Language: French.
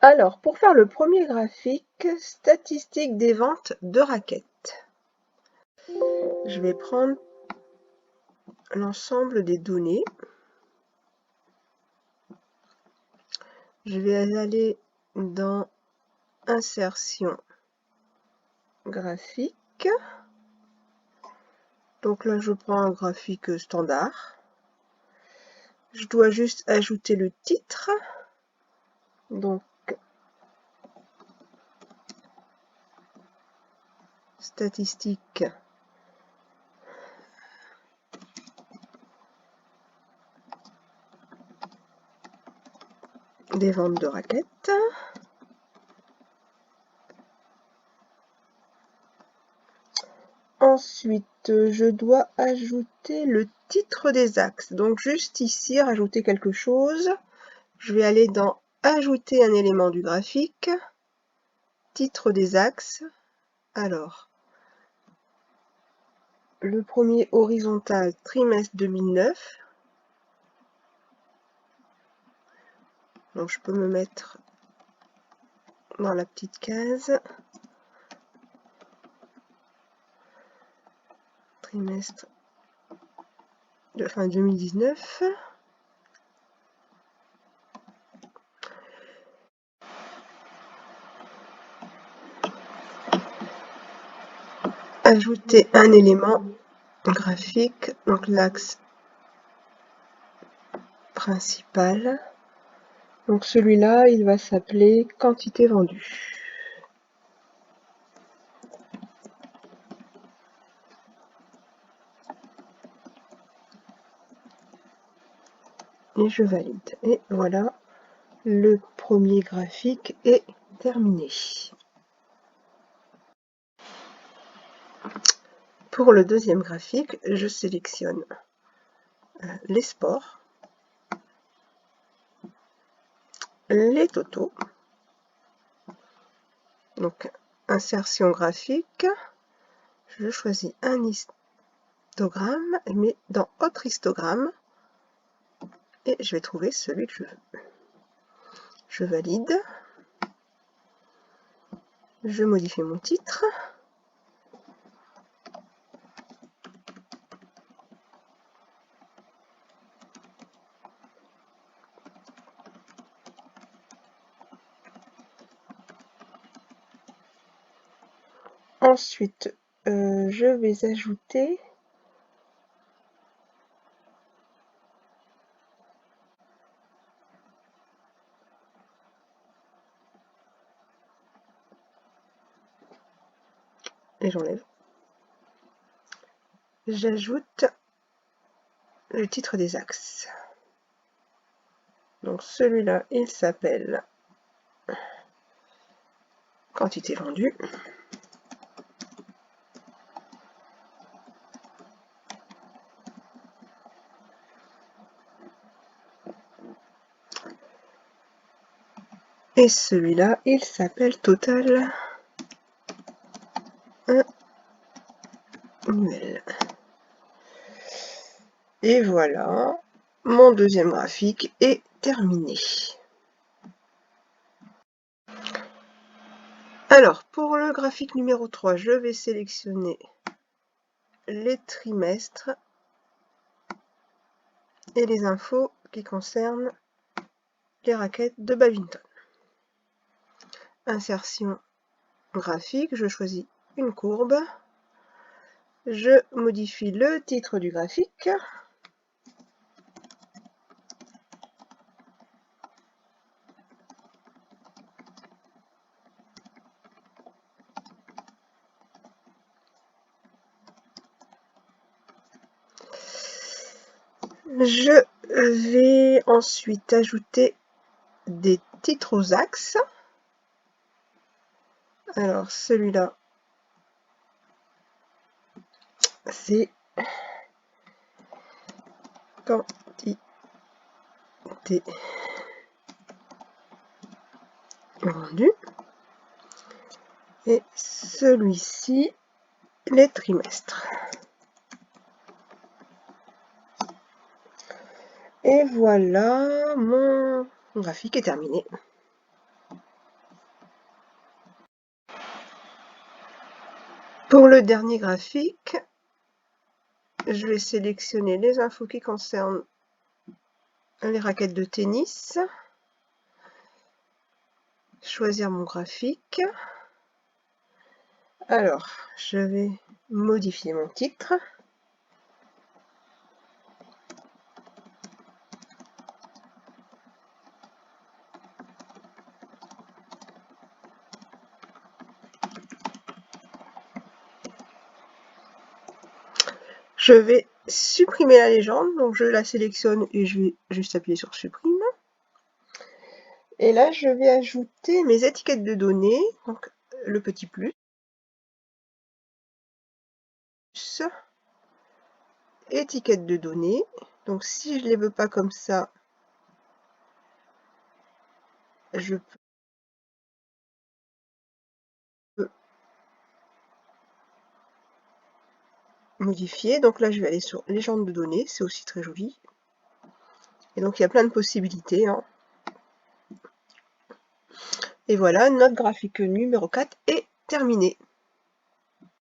Alors, pour faire le premier graphique, statistique des ventes de raquettes. Je vais prendre l'ensemble des données. Je vais aller dans Insertion graphique. Donc là, je prends un graphique standard. Je dois juste ajouter le titre. Donc, statistique des ventes de raquettes. Ensuite, je dois ajouter le titre des axes. Donc juste ici, rajouter quelque chose. Je vais aller dans Ajouter un élément du graphique, titre des axes. Alors, le premier horizontal, trimestre 2009. Donc je peux me mettre dans la petite case. Trimestre de fin 2019. Ajouter un élément graphique, donc l'axe principal. Donc celui-là, il va s'appeler quantité vendue. Et je valide. Et voilà, le premier graphique est terminé. Pour le deuxième graphique, je sélectionne les sports, les totaux, donc insertion graphique, je choisis un histogramme, mais dans autre histogramme, et je vais trouver celui que je veux. Je valide, je modifie mon titre, ensuite je vais ajouter et j'enlève. J'ajoute le titre des axes. Donc celui-là, il s'appelle quantité vendue. Et celui-là, il s'appelle total annuel. Et voilà, mon deuxième graphique est terminé. Alors, pour le graphique numéro 3, je vais sélectionner les trimestres et les infos qui concernent les raquettes de badminton. Insertion graphique, je choisis une courbe. Je modifie le titre du graphique. Je vais ensuite ajouter des titres aux axes. Alors celui-là, c'est quantité vendue. Et celui-ci, les trimestres. Et voilà, mon graphique est terminé. Pour le dernier graphique, je vais sélectionner les infos qui concernent les raquettes de tennis, choisir mon graphique. Alors, je vais modifier mon titre. Je vais supprimer la légende, donc je la sélectionne et je vais juste appuyer sur supprime. Et là, je vais ajouter mes étiquettes de données, donc le petit plus, étiquettes de données. Donc si je ne les veux pas comme ça, je peux modifier. Donc là, je vais aller sur légende de données, c'est aussi très joli. Et donc il y a plein de possibilités, hein. Et voilà, notre graphique numéro 4 est terminé.